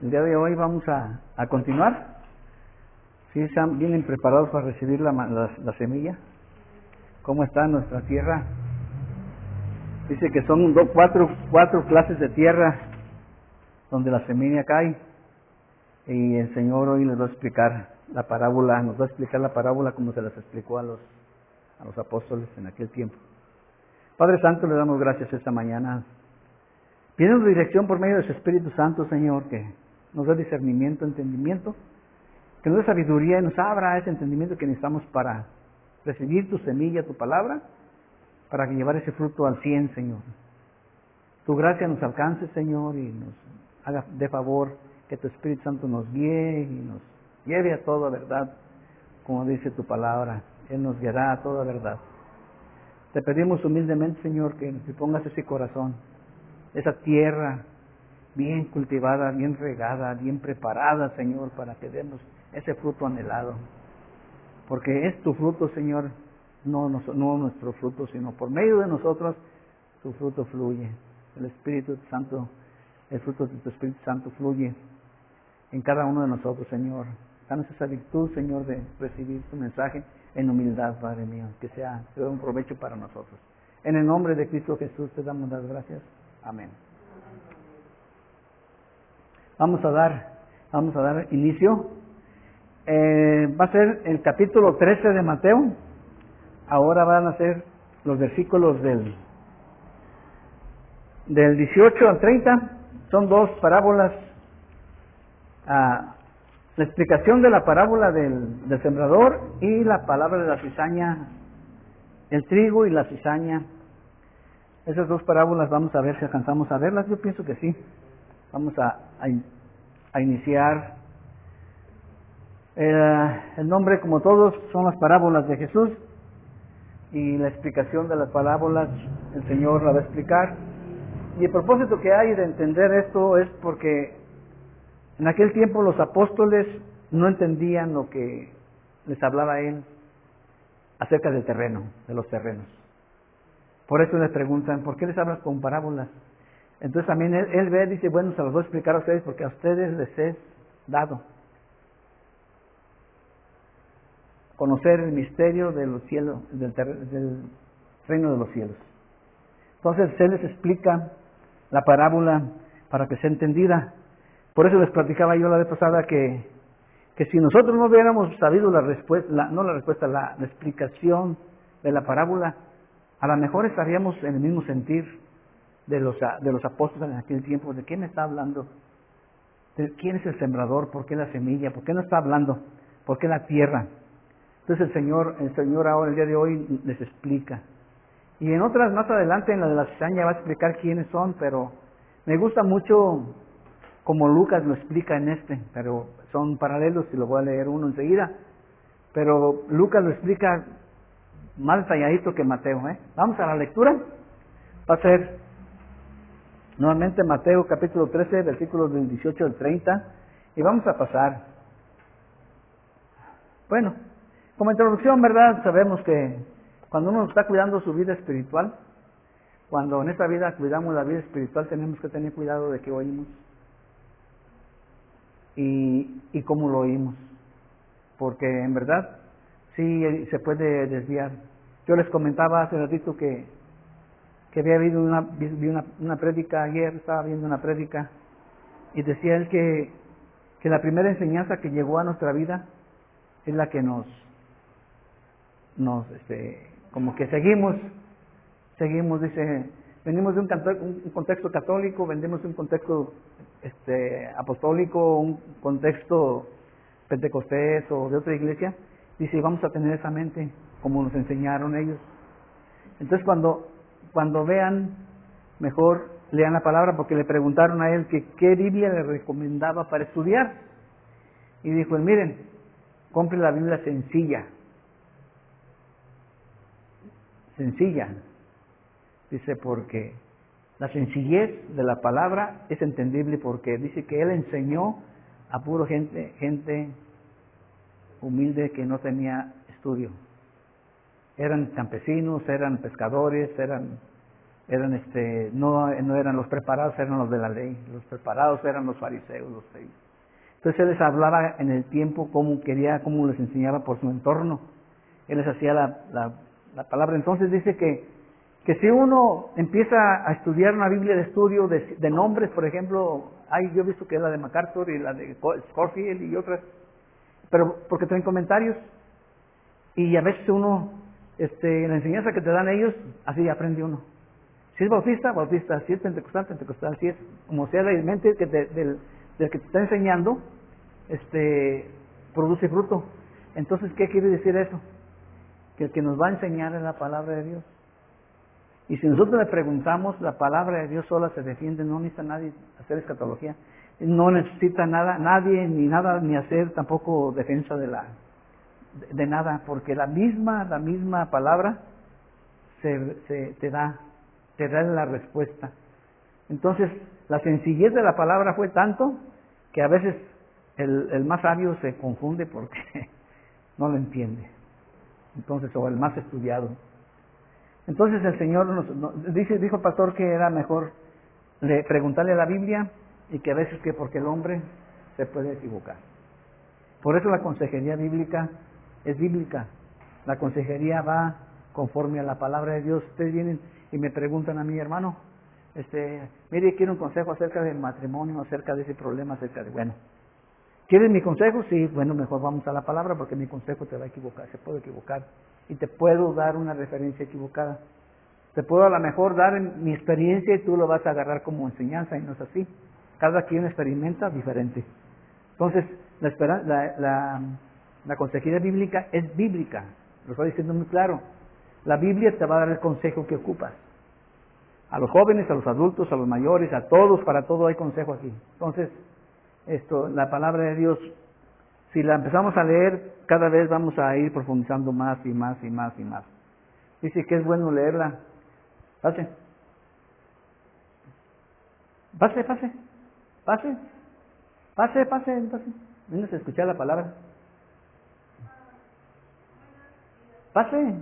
El día de hoy vamos a continuar. ¿Sí están, vienen preparados para recibir la semilla? ¿Cómo está nuestra tierra? Dice que son cuatro clases de tierra donde la semilla cae. Y el Señor hoy les va a explicar la parábola, nos va a explicar la parábola como se las explicó a los apóstoles en aquel tiempo. Padre Santo, le damos gracias esta mañana. Pidamos dirección por medio de su Espíritu Santo, Señor, que nos dé discernimiento, entendimiento, que nos dé sabiduría y nos abra ese entendimiento que necesitamos para recibir tu semilla, tu palabra, para que llevar ese fruto al 100, Señor. Tu gracia nos alcance, Señor, y nos haga de favor que tu Espíritu Santo nos guíe y nos lleve a toda verdad, como dice tu palabra. Él nos guiará a toda verdad. Te pedimos humildemente, Señor, que nos pongas ese corazón, esa tierra bien cultivada, bien regada, bien preparada, Señor, para que demos ese fruto anhelado. Porque es tu fruto, Señor, no nuestro fruto, sino por medio de nosotros tu fruto fluye. El Espíritu Santo, el fruto de tu Espíritu Santo fluye en cada uno de nosotros, Señor. Danos esa virtud, Señor, de recibir tu mensaje en humildad, Padre mío, que sea de un provecho para nosotros. En el nombre de Cristo Jesús te damos las gracias. Amén. Vamos a dar inicio. Va a ser el capítulo 13 de Mateo. Ahora van a ser los versículos del 18 al 30. Son dos parábolas. La explicación de la parábola del sembrador y la palabra de la cizaña, el trigo y la cizaña. Esas dos parábolas vamos a ver si alcanzamos a verlas. Yo pienso que sí. Vamos a iniciar. El nombre, como todos, son las parábolas de Jesús, y la explicación de las parábolas el Señor la va a explicar. Y el propósito que hay de entender esto es porque en aquel tiempo los apóstoles no entendían lo que les hablaba Él acerca del terreno, de los terrenos. Por eso les preguntan, ¿por qué les hablas con parábolas? Entonces también él ve, dice, bueno, se los voy a explicar a ustedes porque a ustedes les es dado conocer el misterio de los cielos, del reino de los cielos. Entonces Él les explica la parábola para que sea entendida. Por eso les platicaba yo la vez pasada que si nosotros no hubiéramos sabido la explicación de la parábola, a lo mejor estaríamos en el mismo sentir de los apóstoles en aquel tiempo. ¿De qué me está hablando? ¿De quién es el sembrador? ¿Por qué la semilla? ¿Por qué no está hablando? ¿Por qué la tierra? Entonces el Señor ahora, el día de hoy, les explica. Y en otras, más adelante, en la de la cizaña, va a explicar quiénes son, pero me gusta mucho como Lucas lo explica en pero son paralelos y lo voy a leer uno enseguida. Pero Lucas lo explica más detalladito que Mateo. Vamos a la lectura. Va a ser nuevamente Mateo capítulo 13, versículos del 18 al 30. Y vamos a pasar. Bueno, como introducción, ¿verdad? Sabemos que cuando uno está cuidando su vida espiritual, cuando en esta vida cuidamos la vida espiritual, tenemos que tener cuidado de qué oímos y cómo lo oímos. Porque en verdad, sí se puede desviar. Yo les comentaba hace ratito que había habido una prédica ayer, estaba viendo una prédica, y decía él que la primera enseñanza que llegó a nuestra vida es la que nos como que seguimos, dice, venimos de un contexto católico, venimos de un contexto apostólico, un contexto pentecostés o de otra iglesia. Dice, vamos a tener esa mente como nos enseñaron ellos. Entonces cuando vean, mejor lean la palabra, porque le preguntaron a él que qué Biblia le recomendaba para estudiar, y dijo, miren, compre la Biblia sencilla, dice, porque la sencillez de la palabra es entendible, porque dice que él enseñó a puro gente humilde que no tenía estudio. Eran campesinos, eran pescadores, eran eran no eran los preparados, eran los de la ley. Los preparados eran los fariseos, los seis. Entonces él les hablaba en el tiempo cómo les enseñaba por su entorno. Él les hacía la palabra. Entonces dice que si uno empieza a estudiar una Biblia de estudio de nombres, por ejemplo, yo he visto que es la de MacArthur y la de Scofield y otras, pero porque traen comentarios, y a veces uno, la enseñanza que te dan ellos, así aprende uno. Si es bautista, bautista; si es pentecostal, pentecostal; si es como sea la mente del que te está enseñando, produce fruto. Entonces, ¿qué quiere decir eso? Que el que nos va a enseñar es la palabra de Dios. Y si nosotros le preguntamos, la palabra de Dios sola se defiende, no necesita nadie hacer escatología, no necesita nadie ni hacer tampoco defensa de nada, porque la misma palabra te da la respuesta. Entonces, la sencillez de la palabra fue tanto que a veces el más sabio se confunde porque no lo entiende. Entonces, o el más estudiado. Entonces el Señor dijo el pastor que era mejor preguntarle a la Biblia, y que a veces porque el hombre se puede equivocar. Por eso la consejería bíblica es bíblica. La consejería va conforme a la palabra de Dios. Ustedes vienen y me preguntan a mi hermano, mire, quiero un consejo acerca del matrimonio, acerca de ese problema, bueno, ¿quieres mi consejo? Sí, bueno, mejor vamos a la palabra, porque mi consejo te va a equivocar, se puede equivocar, y te puedo dar una referencia equivocada. Te puedo a lo mejor dar mi experiencia y tú lo vas a agarrar como enseñanza, y no es así. Cada quien experimenta diferente. Entonces, la consejería bíblica es bíblica. Lo estoy diciendo muy claro. La Biblia te va a dar el consejo que ocupas. A los jóvenes, a los adultos, a los mayores, a todos, para todo hay consejo aquí. Entonces, la palabra de Dios, si la empezamos a leer, cada vez vamos a ir profundizando más y más y más y más. Dice que es bueno leerla. Pase. Venga a escuchar la palabra. Pase.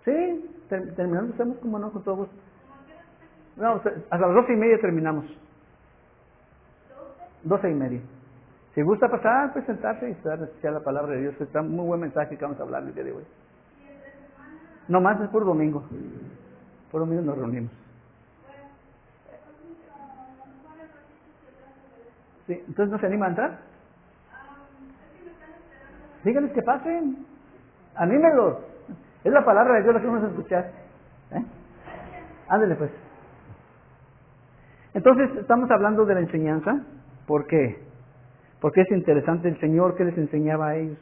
Sí, terminamos, estamos como no, con todo gusto. No, hasta las 12:30 terminamos. 12:30. Si gusta pasar, pues sentarse y escuchar la palabra de Dios. Está un muy buen mensaje que vamos a hablar el día de hoy. No más, es por domingo. Por domingo nos reunimos. Sí, entonces no se anima a entrar. Díganles que pasen. Anímenlos. Es la palabra de Dios la que vamos a escuchar. Ándale pues. Entonces, estamos hablando de la enseñanza. ¿Por qué? Porque es interesante el Señor que les enseñaba a ellos.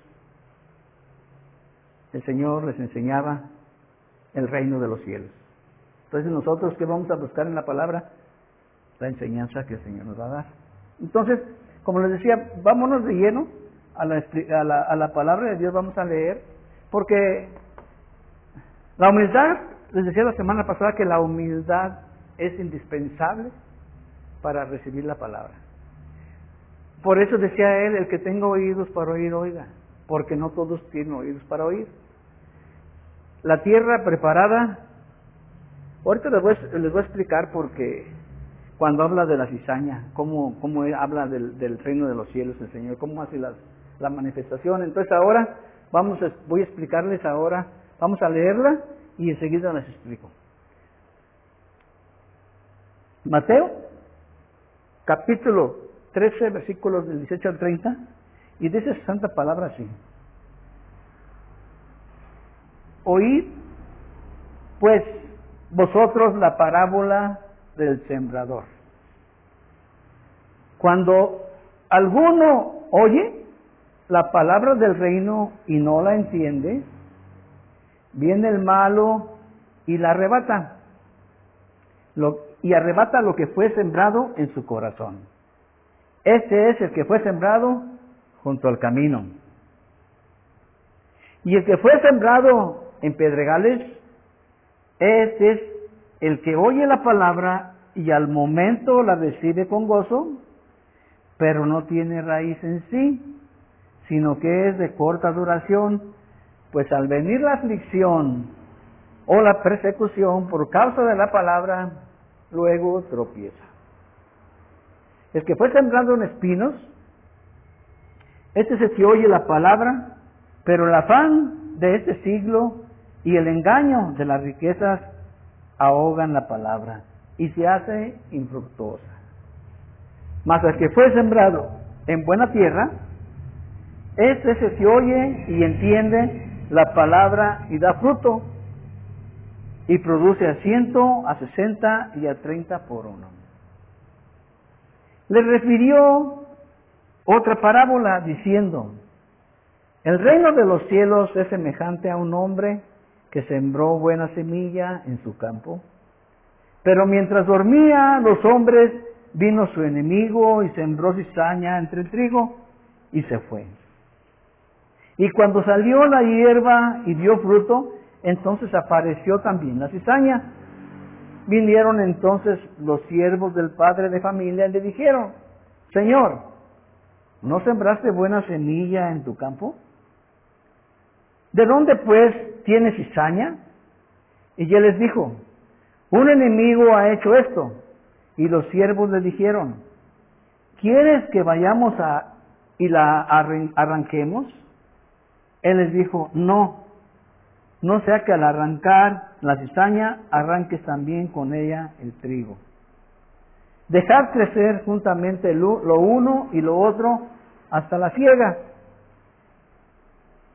El Señor les enseñaba el reino de los cielos. Entonces, nosotros, ¿qué vamos a buscar en la palabra? La enseñanza que el Señor nos va a dar. Entonces, como les decía, vámonos de lleno a la palabra de Dios. Vamos a leer, porque la humildad, les decía la semana pasada que la humildad es indispensable para recibir la palabra. Por eso decía él, el que tenga oídos para oír, oiga, porque no todos tienen oídos para oír. La tierra preparada, ahorita les voy a explicar, porque cuando habla de la cizaña, cómo habla del reino de los cielos el Señor, cómo hace la manifestación. Entonces ahora voy a explicarles ahora, vamos a leerla y enseguida les explico. Mateo, capítulo 13, versículos del 18 al 30, y dice esa santa palabra así: oíd pues vosotros la parábola del sembrador. Cuando alguno oye la palabra del reino y no la entiende, viene el malo y la arrebata, y arrebata lo que fue sembrado en su corazón. Este es el que fue sembrado junto al camino. Y el que fue sembrado en pedregales, este es el que oye la palabra y al momento la recibe con gozo, pero no tiene raíz en sí, sino que es de corta duración, pues al venir la aflicción o la persecución por causa de la palabra, luego tropieza. El que fue sembrado en espinos, este es el que oye la palabra, pero el afán de este siglo y el engaño de las riquezas ahogan la palabra y se hace infructuosa. Mas el que fue sembrado en buena tierra, este es el que oye y entiende la palabra y da fruto, y produce a 100, a 60 y a 30 por uno. Le refirió otra parábola diciendo: el reino de los cielos es semejante a un hombre que sembró buena semilla en su campo. Pero mientras dormía los hombres, vino su enemigo y sembró cizaña entre el trigo y se fue. Y cuando salió la hierba y dio fruto, entonces apareció también la cizaña. Vinieron entonces los siervos del padre de familia y le dijeron: Señor, ¿no sembraste buena semilla en tu campo? ¿De dónde pues tiene cizaña? Y él les dijo: un enemigo ha hecho esto. Y los siervos le dijeron: ¿quieres que vayamos y la arranquemos? Él les dijo: no sea que al arrancar la cizaña arranques también con ella el trigo. Dejad crecer juntamente lo uno y lo otro hasta la siega.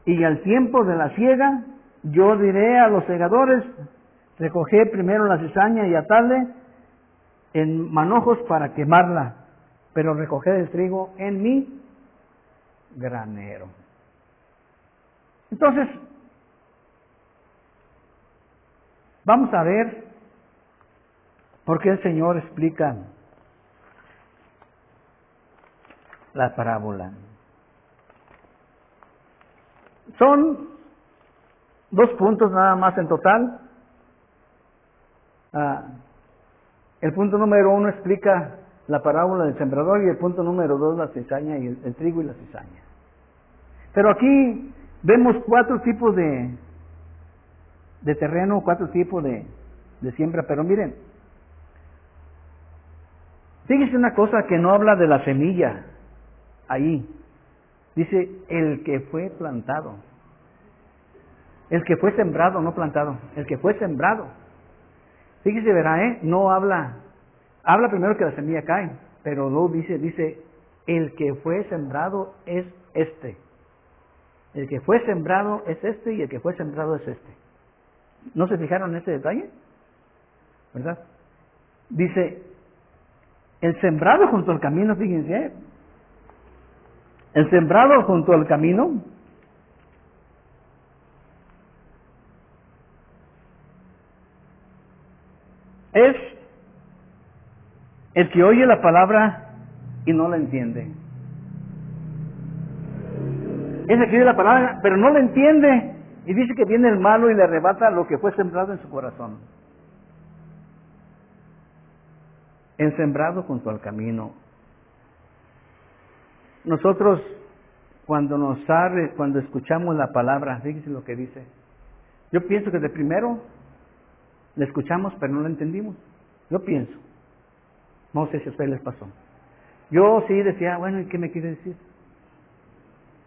Y al tiempo de la siega, yo diré a los segadores: recoged primero la cizaña y atadle en manojos para quemarla, pero recoged el trigo en mi granero. Entonces, vamos a ver por qué el Señor explica la parábola. Son 2 puntos nada más en total. El punto número 1 explica la parábola del sembrador, y el punto número 2 la cizaña y el trigo y la cizaña. Pero aquí vemos 4 tipos de terreno, 4 tipos de siembra. Pero miren, fíjense una cosa que no habla de la semilla ahí. Dice el que fue plantado. El que fue sembrado, no plantado. El que fue sembrado. Fíjese, verá, no habla primero que la semilla cae, pero luego dice, el que fue sembrado es este. El que fue sembrado es este y el que fue sembrado es este. ¿No se fijaron en este detalle? ¿Verdad? Dice, el sembrado junto al camino, fíjense, el sembrado junto al camino es el que oye la palabra y no la entiende. Es el que oye la palabra, pero no la entiende. Y dice que viene el malo y le arrebata lo que fue sembrado en su corazón. El sembrado junto al camino. Nosotros, cuando escuchamos la palabra, fíjese lo que dice. Yo pienso que de primero la escuchamos, pero no la entendimos. Yo pienso. No sé si a ustedes les pasó. Yo sí decía, bueno, ¿y qué me quiere decir?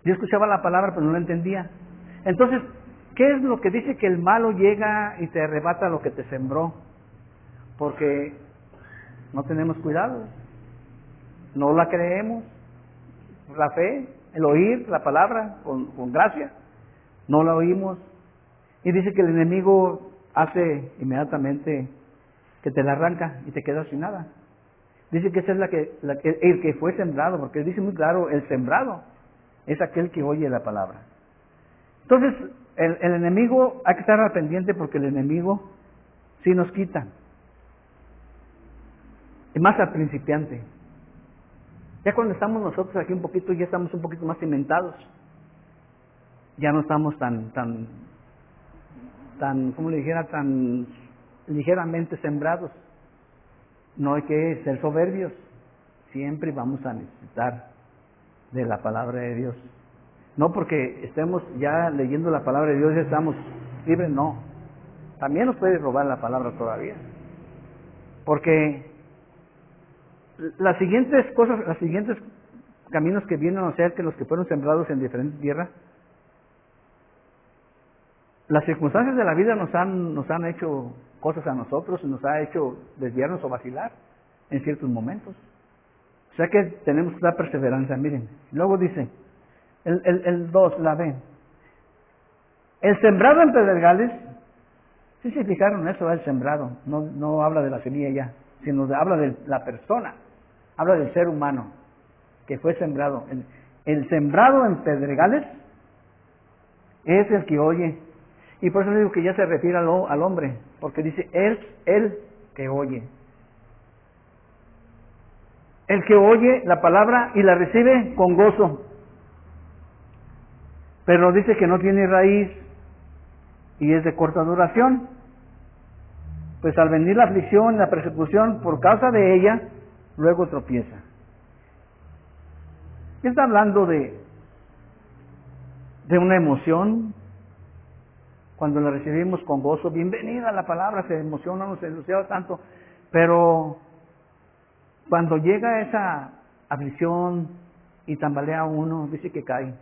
Yo escuchaba la palabra, pero no la entendía. Entonces, ¿qué es lo que dice que el malo llega y te arrebata lo que te sembró? Porque no tenemos cuidado. No la creemos. La fe, el oír la palabra con gracia, no la oímos. Y dice que el enemigo hace inmediatamente que te la arranca y te quedas sin nada. Dice que esa es el que fue sembrado, porque dice muy claro, el sembrado es aquel que oye la palabra. Entonces, el enemigo hay que estar al pendiente, porque el enemigo sí nos quita. Y más al principiante. Ya cuando estamos nosotros aquí un poquito, ya estamos un poquito más cimentados. Ya no estamos tan, como le dijera, tan ligeramente sembrados. No hay que ser soberbios. Siempre vamos a necesitar de la palabra de Dios. No porque estemos ya leyendo la palabra de Dios ya estamos libres, no. También nos puede robar la palabra todavía. Porque las siguientes cosas, los siguientes caminos que vienen a ser que los que fueron sembrados en diferentes tierras, las circunstancias de la vida nos han hecho cosas a nosotros y nos ha hecho desviarnos o vacilar en ciertos momentos. O sea que tenemos que dar perseverancia, miren. Luego dice, el 2, la B. El sembrado en pedregales, sí se fijaron eso, el sembrado, no habla de la semilla ya, sino habla de la persona, habla del ser humano que fue sembrado. El sembrado en pedregales es el que oye. Y por eso digo que ya se refiere al hombre, porque dice, es el que oye. El que oye la palabra y la recibe con gozo. Pero dice que no tiene raíz y es de corta duración. Pues al venir la aflicción, la persecución, por causa de ella, luego tropieza. Está hablando de una emoción. Cuando la recibimos con gozo, bienvenida a la palabra, se emociona, no se entusiasma tanto, pero cuando llega esa aflicción y tambalea uno, dice que cae.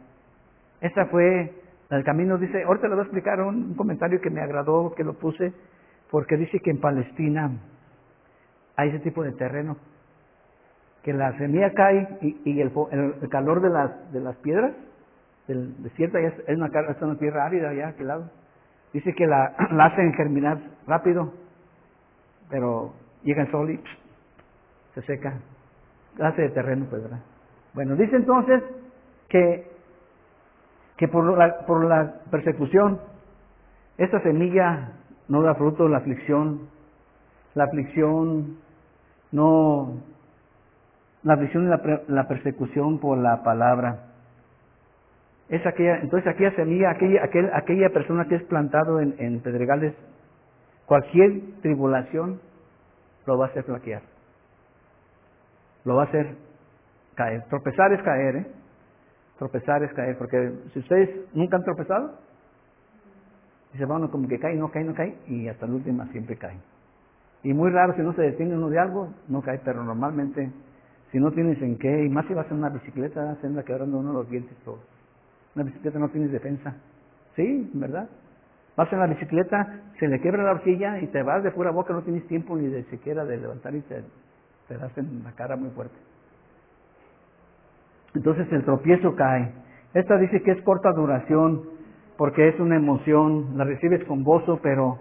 Esta fue el camino, dice, ahorita le voy a explicar un comentario que me agradó, que lo puse, porque dice que en Palestina hay ese tipo de terreno, que la semilla cae y el calor de las piedras del desierto, es una tierra árida allá a aquel lado. Dice que la hacen germinar rápido, pero llega el sol y se seca. Clase de terreno, pues, ¿verdad? Bueno, dice entonces que por la persecución, esta semilla no da fruto, la aflicción y la persecución por la palabra. Es entonces aquella semilla, aquella persona que es plantado en pedregales, cualquier tribulación lo va a hacer flaquear, lo va a hacer caer. Tropezar es caer, ¿eh? Tropezar es caer, porque si ustedes nunca han tropezado, dice, bueno, como que cae, no cae, y hasta la última siempre cae. Y muy raro, si no se detiene uno de algo, no cae, pero normalmente, si no tienes en qué, y más si vas en una bicicleta, se anda quebrando uno los dientes todos. Una bicicleta no tienes defensa. Sí, ¿verdad? Vas en la bicicleta, se le quiebra la horquilla y te vas de pura boca, no tienes tiempo ni de siquiera de levantar y te das en la cara muy fuerte. Entonces el tropiezo cae. Esta dice que es corta duración porque es una emoción, la recibes con gozo, pero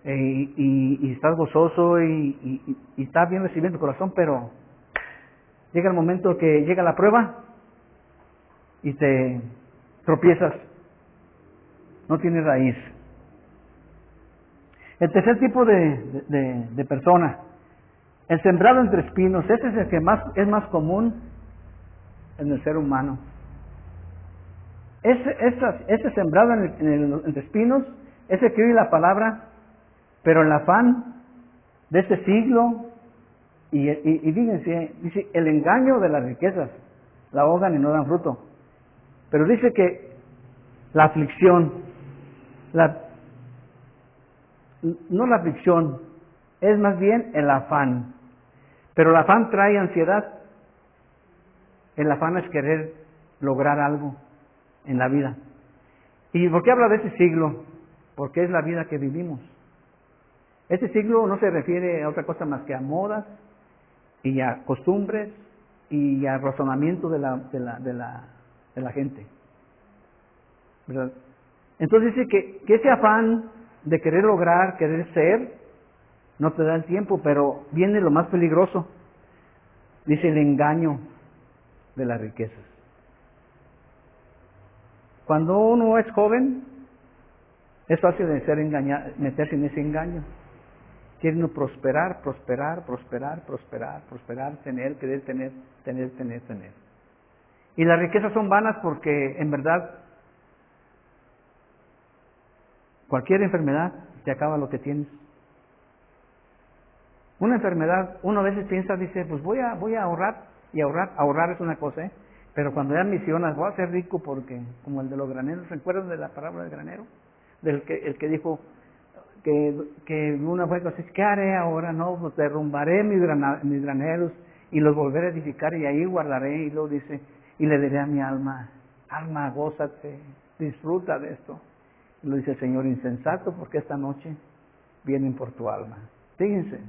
y estás gozoso y estás bien recibiendo tu corazón, pero llega el momento que llega la prueba y te tropiezas, no tiene raíz. El tercer tipo de persona, el sembrado entre espinos, ese es el que es más común en el ser humano. Ese sembrado entre espinos, ese que oye la palabra, pero el afán de este siglo, y fíjense, dice, el engaño de las riquezas, la ahogan y no dan fruto. Pero dice que la aflicción, no la aflicción, es más bien el afán. Pero el afán trae ansiedad. El afán es querer lograr algo en la vida. ¿Y por qué habla de ese siglo? Porque es la vida que vivimos. Este siglo no se refiere a otra cosa más que a modas y a costumbres y a razonamiento de la gente, ¿verdad? Entonces dice que ese afán de querer lograr, querer ser, no te da el tiempo, pero viene lo más peligroso. Dice el engaño de las riquezas. Cuando uno es joven, es fácil de ser engañado, meterse en ese engaño. Quiere uno prosperar, tener, querer tener. Y las riquezas son vanas porque en verdad cualquier enfermedad te acaba lo que tienes. Una enfermedad, uno a veces piensa, dice, pues voy a ahorrar, y ahorrar es una cosa, Pero cuando ya misionas, voy a ser rico porque, como el de los graneros, ¿se acuerdan de la parábola del granero? El que dijo que una fue cosa, ¿qué haré ahora? No, pues derrumbaré mis graneros y los volveré a edificar y ahí guardaré. Y luego dice, y le diré a mi alma, alma, gózate, disfruta de esto. Y lo dice el Señor, insensato, porque esta noche vienen por tu alma. Fíjense,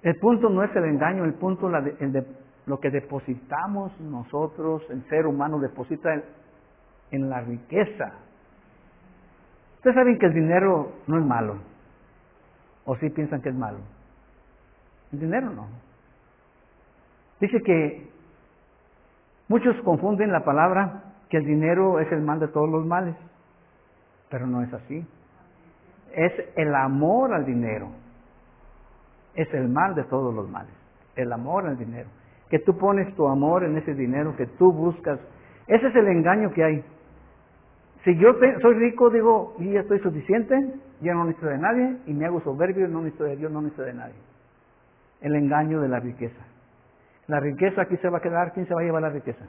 el punto no es el engaño, el punto es lo que depositamos nosotros, el ser humano deposita en la riqueza. Ustedes saben que el dinero no es malo, o sí piensan que es malo. El dinero no. Dice que muchos confunden la palabra que el dinero es el mal de todos los males, pero no es así. Es el amor al dinero, es el mal de todos los males, el amor al dinero. Que tú pones tu amor en ese dinero que tú buscas, ese es el engaño que hay. Si yo soy rico, digo, y ya estoy suficiente, ya no necesito de nadie, y me hago soberbio, no necesito de Dios, no necesito de nadie. El engaño de la riqueza. La riqueza aquí se va a quedar, ¿quién se va a llevar la riqueza?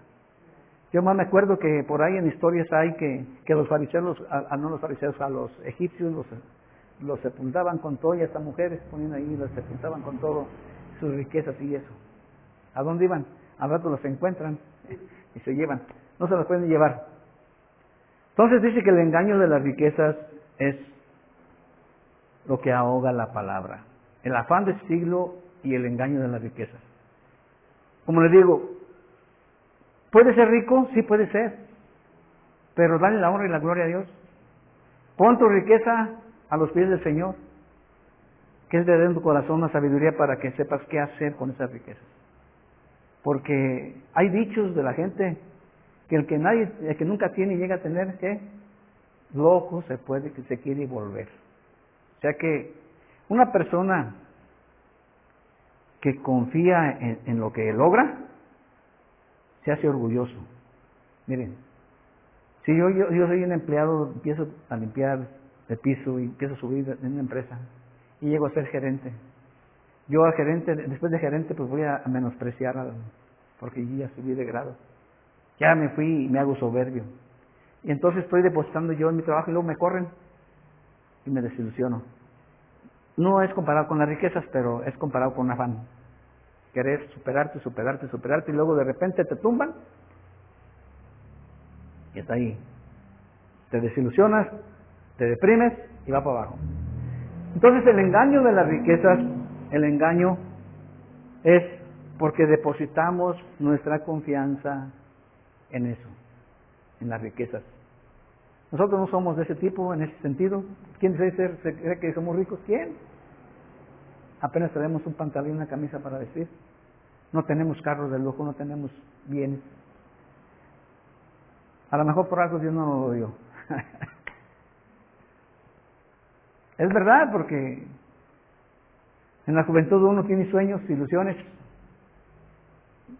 Yo más me acuerdo que por ahí en historias hay que los fariseos, no los fariseos, a los egipcios los sepultaban con todo, y a estas mujeres ponían ahí, los sepultaban con todo sus riquezas y eso. ¿A dónde iban? Al rato los encuentran y se llevan. No se los pueden llevar. Entonces dice que el engaño de las riquezas es lo que ahoga la palabra. El afán del siglo y el engaño de las riquezas. Como les digo, ¿puede ser rico? Sí puede ser. Pero dale la honra y la gloria a Dios. Pon tu riqueza a los pies del Señor. Que Él te dé en tu corazón una sabiduría para que sepas qué hacer con esas riquezas. Porque hay dichos de la gente que el que nunca tiene y llega a tener, ¿qué? Loco se quiere volver. O sea que una persona que confía en lo que logra, se hace orgulloso. Miren, si yo soy un empleado, empiezo a limpiar el piso y empiezo a subir en una empresa y llego a ser gerente. Yo al gerente, después de gerente, pues voy a menospreciar porque yo ya subí de grado. Ya me fui y me hago soberbio. Y entonces estoy depositando yo en mi trabajo y luego me corren y me desilusiono. No es comparado con las riquezas, pero es comparado con un afán. Querer superarte y luego de repente te tumban y está ahí. Te desilusionas, te deprimes y va para abajo. Entonces el engaño de las riquezas, el engaño es porque depositamos nuestra confianza en eso, en las riquezas. Nosotros no somos de ese tipo en ese sentido. ¿Quién se cree que somos ricos? ¿Quién? Apenas tenemos un pantalón y una camisa para vestir. No tenemos carros de lujo, no tenemos bienes. A lo mejor por algo Dios no nos lo dio. Es verdad, porque en la juventud uno tiene sueños, ilusiones.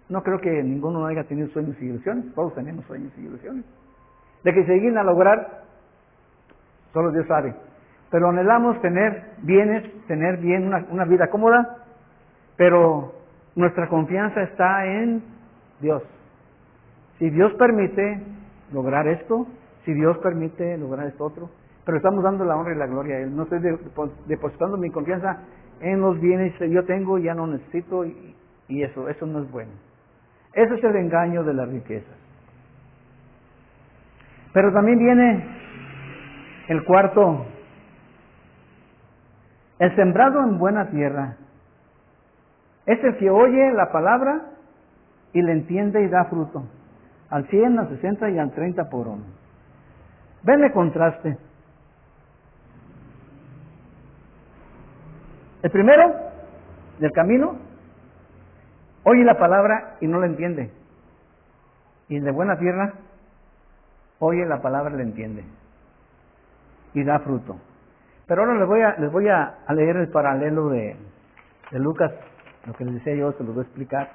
No creo que ninguno haya tenido sueños y ilusiones. Todos tenemos sueños y ilusiones. De que se lleguen a lograr, solo Dios sabe. Pero anhelamos tener bienes, tener bien una vida cómoda, pero nuestra confianza está en Dios. Si Dios permite lograr esto, si Dios permite lograr esto otro, pero estamos dando la honra y la gloria a Él. No estoy depositando mi confianza en los bienes que yo tengo, ya no necesito, y eso no es bueno. Ese es el engaño de las riquezas. Pero también viene el cuarto, el sembrado en buena tierra. Es el que oye la palabra y le entiende y da fruto. Al 100, al 60 y al 30 por uno. Ven el contraste. El primero, del camino, oye la palabra y no la entiende. Y el de buena tierra, oye la palabra y la entiende. Y da fruto. Pero ahora les voy a leer el paralelo de Lucas, lo que les decía yo, se los voy a explicar.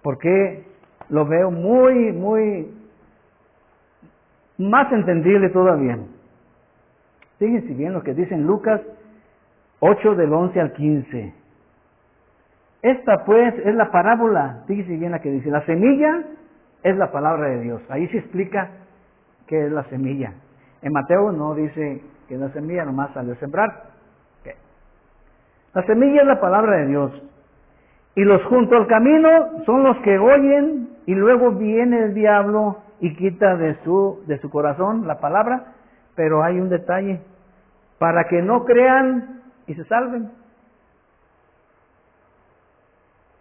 Porque lo veo muy más entendible todavía. Fíjense bien lo que dice en Lucas 8 del 11 al 15. Esta pues es la parábola, fíjese bien la que dice, la semilla es la palabra de Dios. Ahí se explica qué es la semilla. En Mateo no dice que la semilla nomás salió a sembrar. Okay. La semilla es la palabra de Dios. Y los junto al camino son los que oyen y luego viene el diablo y quita de su corazón la palabra. Pero hay un detalle, para que no crean y se salven.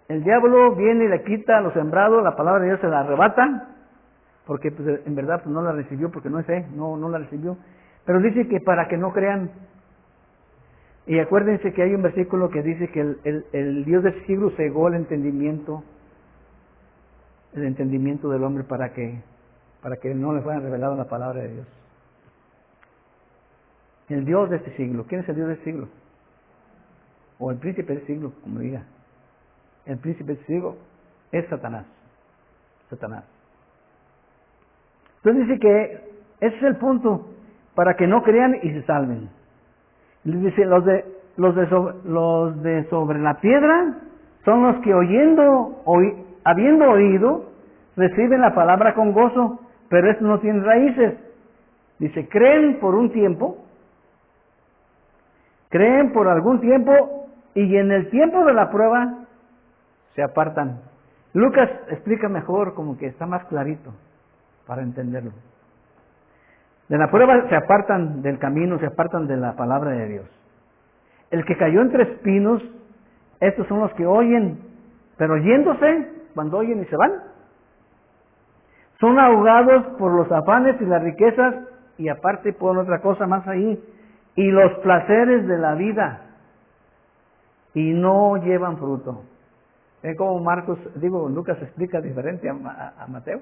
El diablo viene y le quita a los sembrados, la palabra de Dios se la arrebata, porque pues, en verdad pues, no la recibió, porque no es fe, no la recibió. Pero dice que para que no crean. Y acuérdense que hay un versículo que dice que el Dios del siglo cegó el entendimiento del hombre para que no le fueran revelado la palabra de Dios. El Dios de este siglo. ¿Quién es el Dios del siglo? O el príncipe del siglo, como diga. El príncipe del siglo es Satanás. Satanás. Entonces dice que ese es el punto, para que no crean y se salven. Les dice, los de sobre la piedra son los que habiendo oído, reciben la palabra con gozo, pero estos no tienen raíces. Dice, creen por un tiempo, creen por algún tiempo, y en el tiempo de la prueba se apartan. Lucas explica mejor, como que está más clarito para entenderlo. De la prueba se apartan del camino, se apartan de la palabra de Dios. El que cayó entre espinos, estos son los que oyen, pero yéndose, cuando oyen y se van, son ahogados por los afanes y las riquezas, y aparte por otra cosa más ahí, y los placeres de la vida, y no llevan fruto. ¿Ven cómo Lucas explica diferente a Mateo?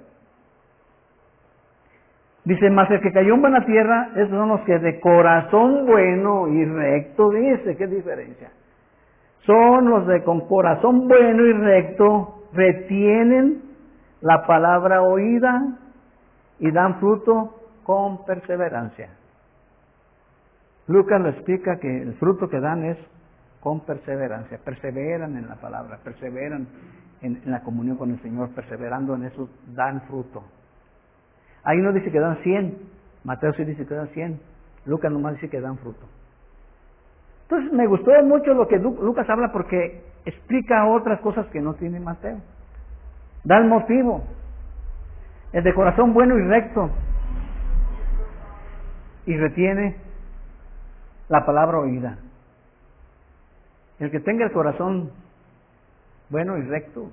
Dice, mas el que cayó en buena tierra, esos son los que de corazón bueno y recto, dice, ¿qué diferencia? Son los de con corazón bueno y recto, retienen la palabra oída y dan fruto con perseverancia. Lucas lo explica que el fruto que dan es con perseverancia, perseveran en la palabra, perseveran en la comunión con el Señor, perseverando en eso, dan fruto. Ahí no dice que dan 100, Mateo sí dice que dan 100, Lucas nomás dice que dan fruto. Entonces me gustó mucho lo que Lucas habla porque explica otras cosas que no tiene Mateo. Da el motivo, el de corazón bueno y recto, y retiene la palabra oída. El que tenga el corazón bueno y recto,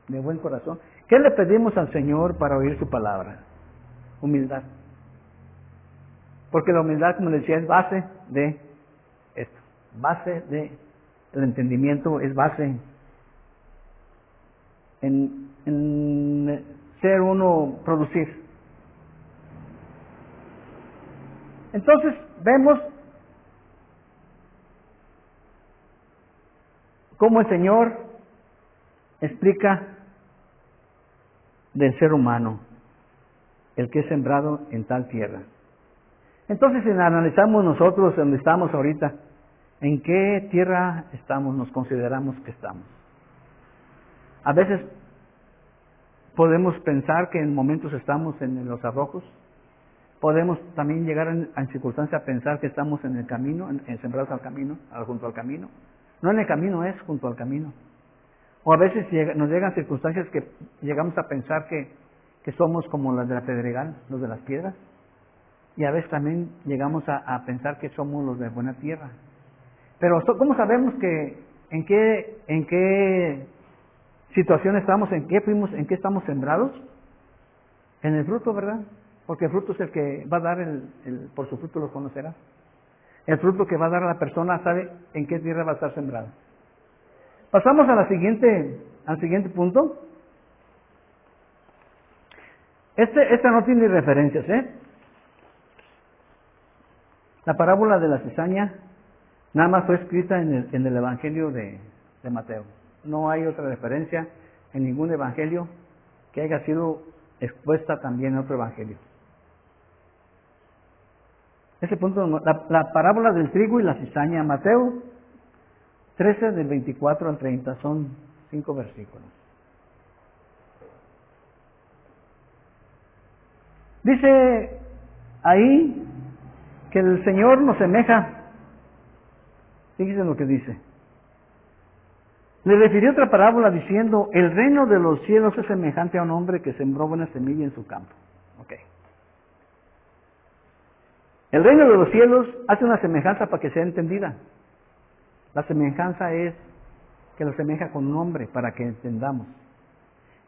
de buen corazón. ¿Qué le pedimos al Señor para oír su palabra? Humildad. Porque la humildad, como le decía, es base de esto. Base de el entendimiento, es base en ser uno, producir. Entonces, vemos cómo el Señor explica del ser humano, el que es sembrado en tal tierra. Entonces, si analizamos nosotros donde estamos ahorita, ¿en qué tierra estamos, nos consideramos que estamos? A veces podemos pensar que en momentos estamos en los arrojos, podemos también llegar en circunstancias a pensar que estamos en el camino, en sembrados al camino, junto al camino. No en el camino, es junto al camino. O a veces nos llegan circunstancias que llegamos a pensar que somos como las de la pedregal, los de las piedras. Y a veces también llegamos a pensar que somos los de buena tierra. Pero ¿cómo sabemos en qué situación estamos, en qué estamos sembrados? En el fruto, ¿verdad? Porque el fruto es el que va a dar, por su fruto los conocerás. El fruto que va a dar a la persona sabe en qué tierra va a estar sembrado. Pasamos al siguiente punto. Esta no tiene referencias, La parábola de la cizaña nada más fue escrita en el Evangelio de Mateo. No hay otra referencia en ningún evangelio que haya sido expuesta también en otro evangelio. Ese punto, la parábola del trigo y la cizaña. Mateo 13 del 24 al 30, son 5 versículos. Dice ahí que el Señor nos semeja. Fíjense lo que dice. Le refirió otra parábola diciendo, el reino de los cielos es semejante a un hombre que sembró buena semilla en su campo. Okay. El reino de los cielos hace una semejanza para que sea entendida. La semejanza es que lo semeja con un hombre para que entendamos.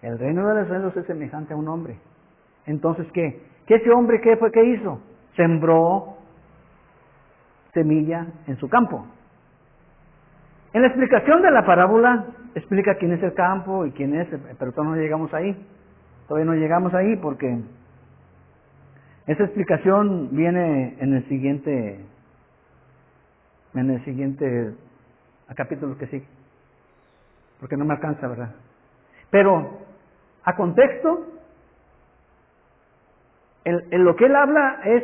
El reino de los cielos es semejante a un hombre. Entonces, ¿qué? ¿Qué ese hombre qué fue que hizo? Sembró semilla en su campo. En la explicación de la parábola explica quién es el campo y quién es, pero todavía no llegamos ahí. Todavía no llegamos ahí porque esa explicación viene en el siguiente capítulo que sigue. Porque no me alcanza, ¿verdad? Pero a contexto, en lo que él habla es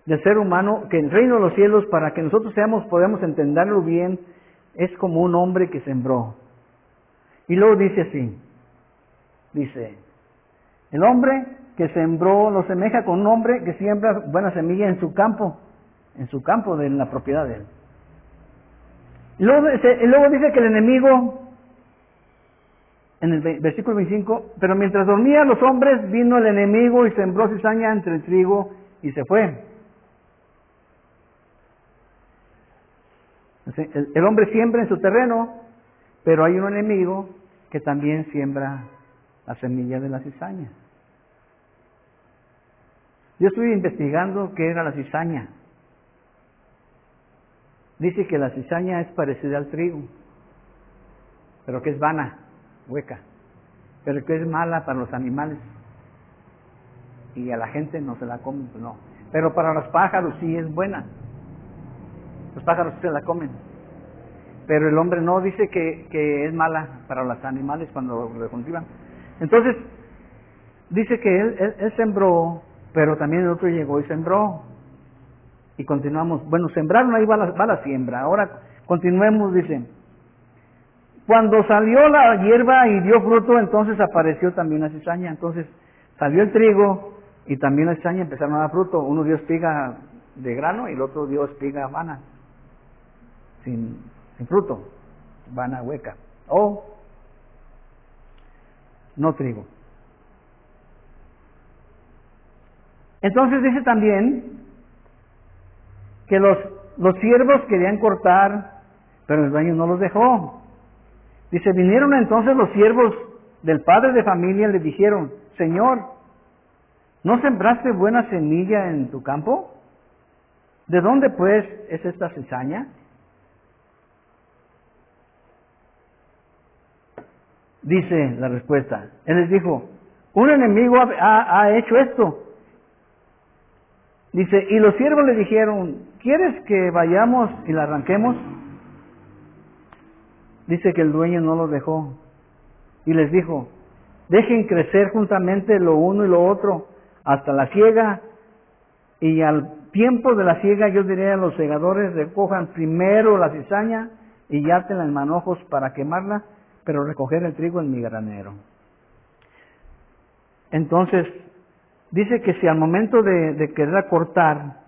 del ser humano, que el reino de los cielos, para que nosotros podamos entenderlo bien, es como un hombre que sembró. Y luego dice así, dice, el hombre que sembró lo semeja con un hombre que siembra buena semilla en su campo de la propiedad de él. Y luego dice que el enemigo, en el versículo 25, pero mientras dormían los hombres, vino el enemigo y sembró cizaña entre el trigo y se fue. El hombre siembra en su terreno, pero hay un enemigo que también siembra la semilla de la cizaña. Yo estuve investigando qué era la cizaña. Dice que la cizaña es parecida al trigo, pero que es vana, hueca, pero que es mala para los animales. Y a la gente no se la come, pues no. Pero para los pájaros sí es buena. Los pájaros se la comen. Pero el hombre no, dice que es mala para los animales cuando lo cultivan. Entonces, dice que él sembró, pero también el otro llegó y sembró. Y continuamos. Bueno, sembraron, ahí va la siembra. Ahora continuemos, dice. Cuando salió la hierba y dio fruto, entonces apareció también la cizaña. Entonces salió el trigo y también la cizaña empezaron a dar fruto. Uno dio espiga de grano y el otro dio espiga vana. Sin fruto, vana hueca, o no trigo. Entonces dice también que los siervos querían cortar, pero el dueño no los dejó. Dice, vinieron entonces los siervos del padre de familia y le dijeron, Señor, ¿no sembraste buena semilla en tu campo? ¿De dónde pues es esta cizaña? Dice la respuesta. Él les dijo, un enemigo ha hecho esto. Dice, y los siervos le dijeron, ¿quieres que vayamos y la arranquemos? Dice que el dueño no los dejó. Y les dijo, dejen crecer juntamente lo uno y lo otro hasta la siega. Y al tiempo de la siega yo diré a los segadores, recojan primero la cizaña y átenla en manojos para quemarla, pero recoger el trigo en mi granero. Entonces, dice que si al momento de querer cortar,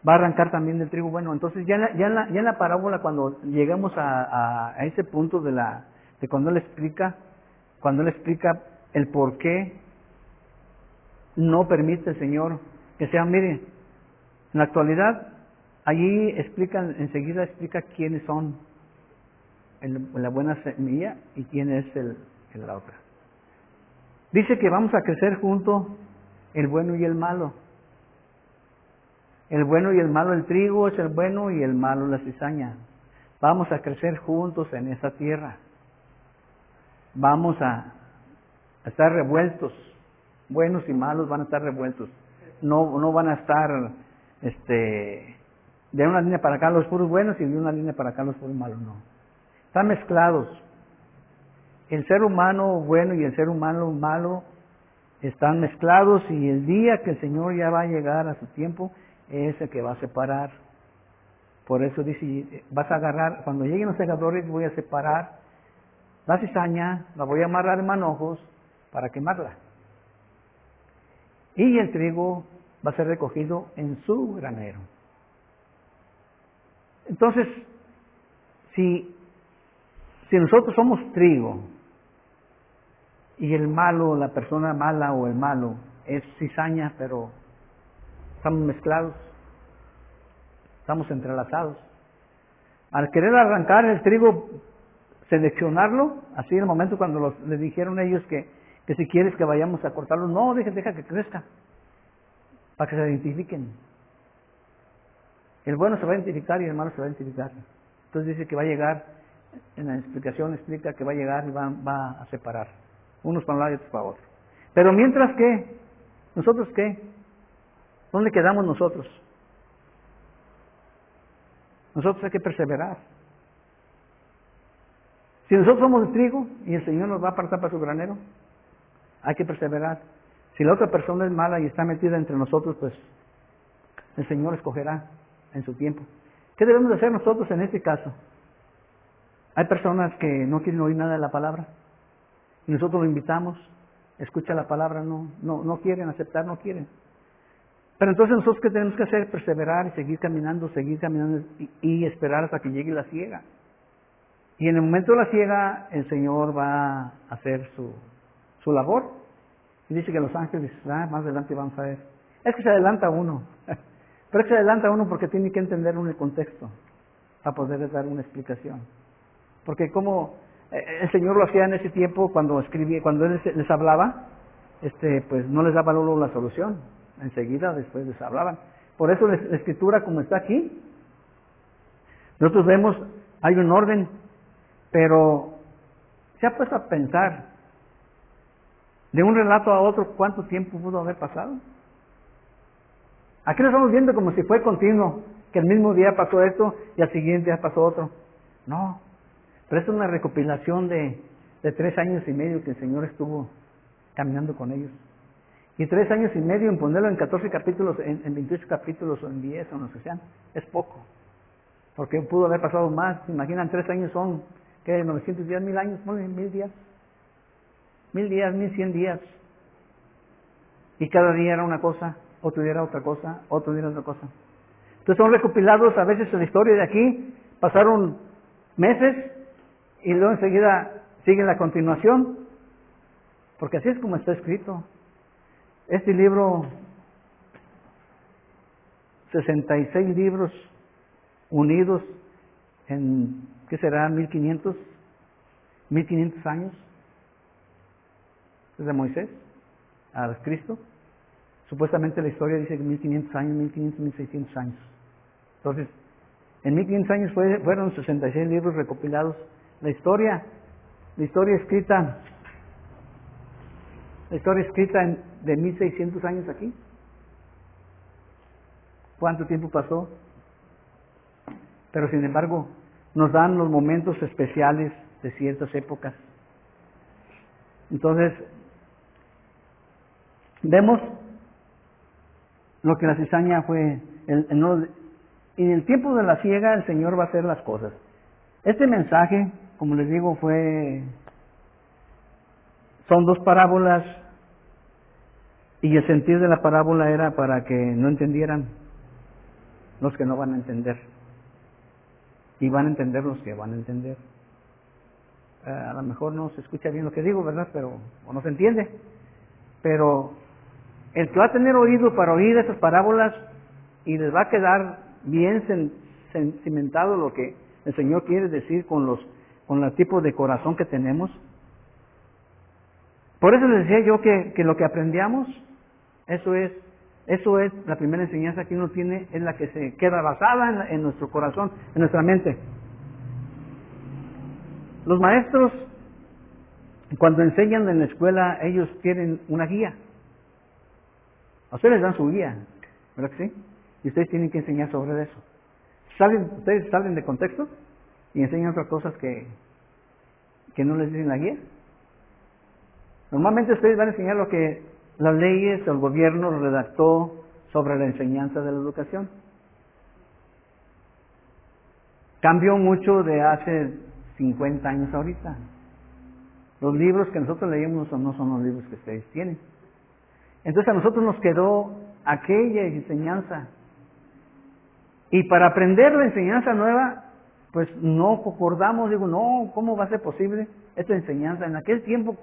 va a arrancar también el trigo. Bueno, entonces ya en la parábola, cuando llegamos a ese punto de cuando él explica el por qué no permite el Señor que sean, miren, en la actualidad, allí enseguida explica quiénes son la buena semilla y quién es la otra. Dice que vamos a crecer juntos el bueno y el malo. El bueno y el malo, el trigo es el bueno y el malo la cizaña. Vamos a crecer juntos en esa tierra. Vamos a estar revueltos. Buenos y malos van a estar revueltos. No van a estar de una línea para acá los puros buenos y de una línea para acá los puros malos, no. Están mezclados. El ser humano bueno y el ser humano malo están mezclados, y el día que el Señor ya va a llegar a su tiempo es el que va a separar. Por eso dice, vas a agarrar, cuando lleguen los segadores voy a separar la cizaña, la voy a amarrar en manojos para quemarla. Y el trigo va a ser recogido en su granero. Entonces, si nosotros somos trigo y el malo, la persona mala o el malo es cizaña, pero estamos mezclados, estamos entrelazados. Al querer arrancar el trigo, seleccionarlo, así en el momento cuando le dijeron ellos que si quieres que vayamos a cortarlo, no, deja que crezca, para que se identifiquen. El bueno se va a identificar y el malo se va a identificar. Entonces dice que va a llegar, en la explicación explica que va a llegar y va a separar, unos para un lado y otros para otro. Pero mientras que, ¿nosotros qué? ¿Dónde quedamos nosotros? Nosotros hay que perseverar. Si nosotros somos de trigo y el Señor nos va a apartar para su granero, hay que perseverar. Si la otra persona es mala y está metida entre nosotros, pues el Señor escogerá en su tiempo. ¿Qué debemos de hacer nosotros en este caso? Hay personas que no quieren oír nada de la palabra y nosotros lo invitamos, escucha la palabra, no quieren aceptar, no quieren. Pero entonces nosotros ¿qué tenemos que hacer? Perseverar y seguir caminando y esperar hasta que llegue la siega. Y en el momento de la siega el Señor va a hacer su labor. Y dice que los ángeles, más adelante vamos a ver. Es que se adelanta uno. Pero es que se adelanta uno porque tiene que entender el contexto para poder dar una explicación. Porque como el Señor lo hacía en ese tiempo cuando escribía, cuando Él les hablaba, pues no les daba luego la solución. Enseguida después les hablaban. Por eso la escritura como está aquí, nosotros vemos, hay un orden, pero se ha puesto a pensar de un relato a otro cuánto tiempo pudo haber pasado. Aquí lo estamos viendo como si fue continuo, que el mismo día pasó esto y al siguiente día pasó otro. No, pero es una recopilación de 3 años y medio que el Señor estuvo caminando con ellos. Y 3 años y medio en ponerlo en 14 capítulos, en 28 capítulos o en 10 o no sé sean, es poco. Porque pudo haber pasado más. ¿Se imaginan? 3 años son, ¿qué? 900 días, 1000 años, 1000 días. 1000 días, 1100 días. Y cada día era una cosa, otro día era otra cosa, otro día era otra cosa. Entonces son recopilados a veces en la historia de aquí, pasaron meses y luego enseguida sigue la continuación. Porque así es como está escrito. Este libro, 66 libros unidos en, ¿qué será? 1500 años, desde Moisés a Cristo. Supuestamente la historia dice que 1500 años, 1600 años. Entonces, en 1500 años fueron 66 libros recopilados. La historia escrita de 1600 años aquí. ¿Cuánto tiempo pasó? Pero sin embargo, nos dan los momentos especiales de ciertas épocas. Entonces, vemos lo que la cizaña fue. En el tiempo de la siega, el Señor va a hacer las cosas. Este mensaje, como les digo, son 2 parábolas y el sentido de la parábola era para que no entendieran los que no van a entender y van a entender los que van a entender. A lo mejor no se escucha bien lo que digo, ¿verdad? O no se entiende, pero el que va a tener oído para oír esas parábolas y les va a quedar bien cimentado lo que el Señor quiere decir con el tipo de corazón que tenemos. Por eso les decía yo que lo que aprendíamos, eso es la primera enseñanza que uno tiene, es la que se queda basada en nuestro corazón, en nuestra mente. Los maestros, cuando enseñan en la escuela, ellos tienen una guía. A ustedes les dan su guía, ¿verdad que sí? Y ustedes tienen que enseñar sobre eso. Ustedes salen de contexto y enseñan otras cosas que no les dicen la guía. Normalmente ustedes van a enseñar lo que las leyes o el gobierno redactó sobre la enseñanza de la educación. Cambió mucho de hace 50 años ahorita. Los libros que nosotros leímos no son los libros que ustedes tienen. Entonces a nosotros nos quedó aquella enseñanza. Y para aprender la enseñanza nueva, pues no concordamos, digo, no, ¿cómo va a ser posible esta enseñanza? En aquel tiempo,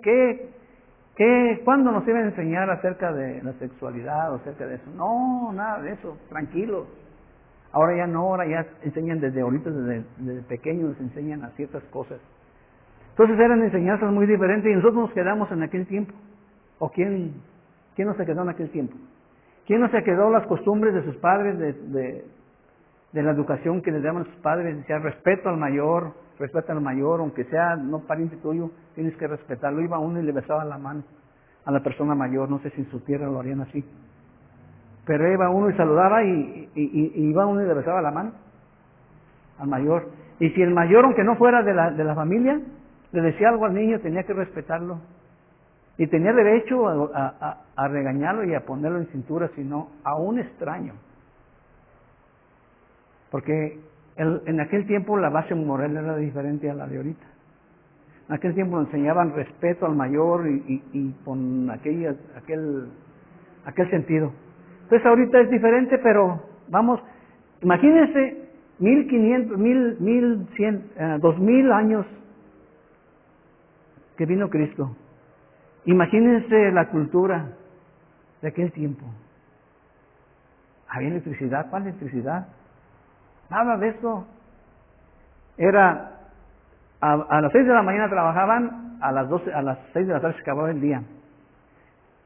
¿cuándo nos iban a enseñar acerca de la sexualidad o acerca de eso? No, nada de eso, tranquilos. Ahora ya no, ahora ya enseñan desde ahorita, desde pequeños nos enseñan a ciertas cosas. Entonces eran enseñanzas muy diferentes y nosotros nos quedamos en aquel tiempo. ¿O quién no se quedó en aquel tiempo? ¿Quién no se quedó las costumbres de sus padres, de la educación que les daban sus padres? Decía, respeta al mayor, aunque sea no pariente tuyo, tienes que respetarlo. Iba uno y le besaba la mano a la persona mayor, no sé si en su tierra lo harían así. Pero iba uno y saludaba y iba uno y le besaba la mano al mayor. Y si el mayor, aunque no fuera de la familia, le decía algo al niño, tenía que respetarlo. Y tenía derecho a regañarlo y a ponerlo en cintura, sino a un extraño. Porque en aquel tiempo la base moral era diferente a la de ahorita. En aquel tiempo enseñaban respeto al mayor y con aquel sentido. Entonces ahorita es diferente, pero vamos, imagínense 1500, 1100, 2000 años que vino Cristo. Imagínense la cultura de aquel tiempo. ¿Había electricidad? ¿Cuál electricidad? Nada de eso. Era a las 6 de la mañana trabajaban, a las 6 de la tarde se acababa el día.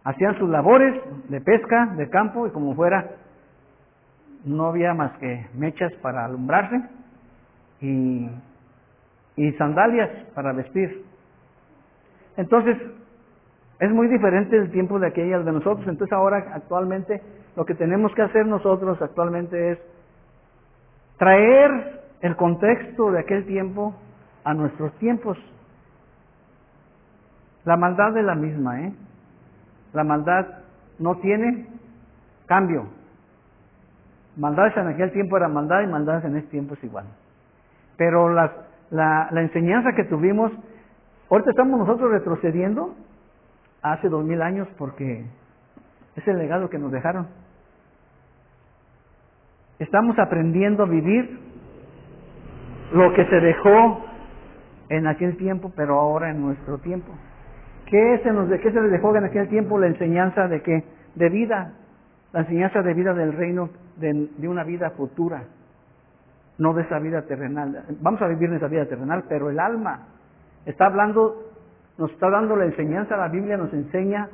Hacían sus labores de pesca, de campo y como fuera, no había más que mechas para alumbrarse y sandalias para vestir. Entonces, es muy diferente el tiempo de aquellas de nosotros. Entonces ahora actualmente lo que tenemos que hacer nosotros actualmente es traer el contexto de aquel tiempo a nuestros tiempos. La maldad es la misma, La maldad no tiene cambio. Maldades en aquel tiempo era maldad y maldades en este tiempo es igual. Pero la enseñanza que tuvimos, ahorita estamos nosotros retrocediendo hace 2000 años porque es el legado que nos dejaron. Estamos aprendiendo a vivir lo que se dejó en aquel tiempo, pero ahora en nuestro tiempo. ¿Qué se les dejó en aquel tiempo? La enseñanza de qué? De vida. La enseñanza de vida del reino, de una vida futura. No de esa vida terrenal. Vamos a vivir en esa vida terrenal, pero el alma nos está dando la enseñanza, la Biblia nos enseña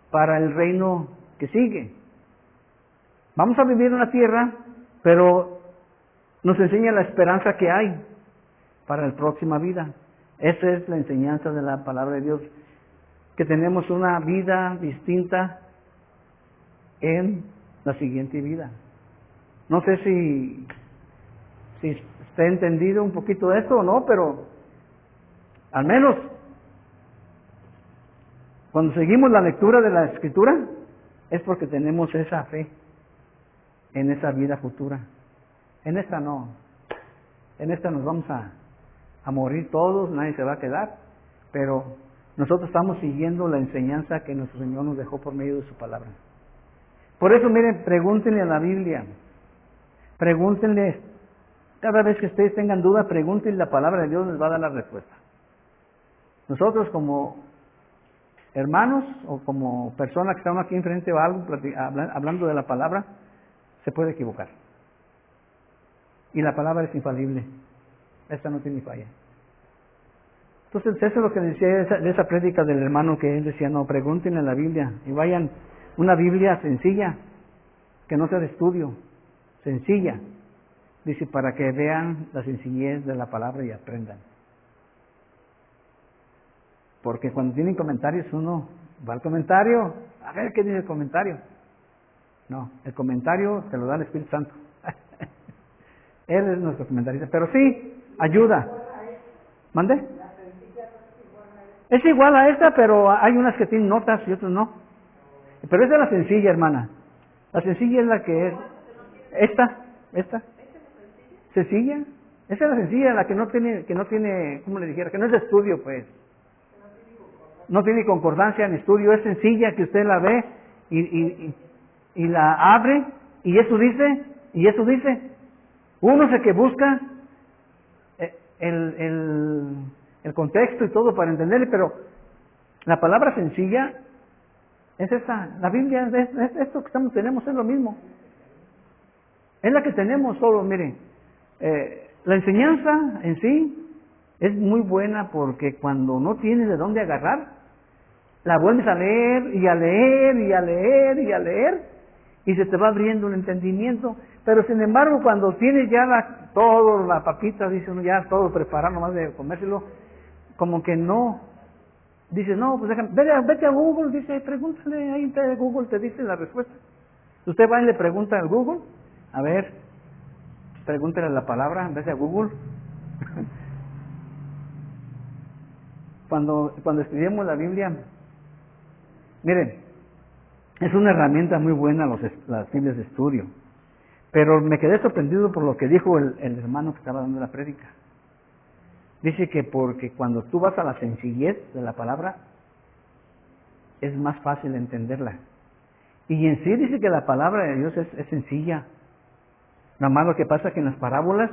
para el reino que sigue. Vamos a vivir en la tierra, pero nos enseña la esperanza que hay para la próxima vida. Esa es la enseñanza de la palabra de Dios, que tenemos una vida distinta en la siguiente vida. No sé si está entendido un poquito de esto o no, pero al menos cuando seguimos la lectura de la Escritura es porque tenemos esa fe en esa vida futura. En esta no. En esta nos vamos a morir todos, nadie se va a quedar, pero nosotros estamos siguiendo la enseñanza que nuestro Señor nos dejó por medio de su palabra. Por eso, miren, pregúntenle a la Biblia. Pregúntenle, cada vez que ustedes tengan duda, pregúntenle, la palabra de Dios les va a dar la respuesta. Nosotros como hermanos o como personas que estamos aquí enfrente o algo, hablando de la palabra, se puede equivocar. Y la palabra es infalible. Esta no tiene falla. Entonces, eso es lo que decía de esa prédica del hermano, que él decía, no, pregúntenle a la Biblia y vayan, una Biblia sencilla, que no sea de estudio, sencilla, dice, para que vean la sencillez de la palabra y aprendan. Porque cuando tienen comentarios, uno va al comentario, a ver qué dice el comentario. No, el comentario se lo da el Espíritu Santo. Él es nuestro comentarista, pero sí, ayuda. ¿Mande? Es igual a esta, pero hay unas que tienen notas y otras no. Pero esa es la sencilla, hermana. La sencilla es la que es esta. Sencilla. Esa es la sencilla, la que no tiene, ¿cómo le dijera? Que no es de estudio, pues. No tiene concordancia en estudio, es sencilla, que usted la ve y la abre, y eso dice, Uno es el que busca el contexto y todo para entenderle, pero la palabra sencilla es esa. La Biblia es esto que tenemos, es lo mismo. Es la que tenemos todos, miren. La enseñanza en sí es muy buena porque cuando no tienes de dónde agarrar, la vuelves a leer y a leer y a leer y a leer y se te va abriendo el entendimiento. Pero sin embargo, cuando tienes ya todo, la papita, dice uno, ya todo preparado, nomás de comérselo, como que no. Dice, no, pues déjame, vete a Google, dice, pregúntale, ahí en Google te dice la respuesta. Usted va y le pregunta al Google, a ver, pregúntale la palabra en vez de a Google. Cuando estudiamos la Biblia, miren, es una herramienta muy buena las Biblias de estudio. Pero me quedé sorprendido por lo que dijo el hermano que estaba dando la prédica. Dice que porque cuando tú vas a la sencillez de la palabra, es más fácil entenderla. Y en sí dice que la palabra de Dios es sencilla. Nada más lo que pasa es que en las parábolas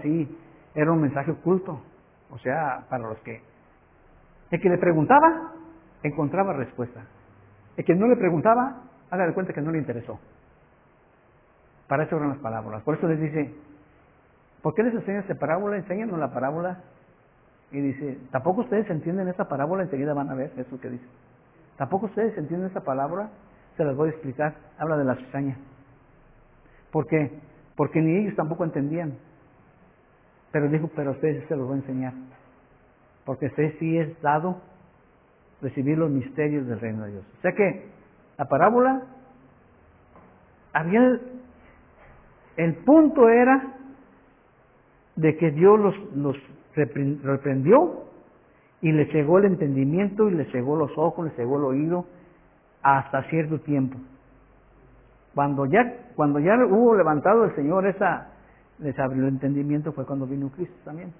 sí, era un mensaje oculto. O sea, para los que... El que le preguntaba, encontraba respuesta. El que no le preguntaba, haga de cuenta que no le interesó. Para eso eran las parábolas. Por eso les dice, ¿por qué les enseñas esta parábola? Enséñanos la parábola. Y dice, ¿tampoco ustedes entienden esta parábola? Enseguida van a ver eso que dice. ¿Tampoco ustedes entienden esta parábola? Se las voy a explicar. Habla de la cizaña. ¿Por qué? Porque ni ellos tampoco entendían. Pero dijo, pero a ustedes se los voy a enseñar. Porque a ustedes sí es dado recibir los misterios del reino de Dios. O sea que la parábola, el punto era de que Dios los reprendió y les cegó el entendimiento y les cegó los ojos, les cegó el oído hasta cierto tiempo. Cuando ya hubo levantado el Señor les abrió el entendimiento, fue cuando vino Cristo también.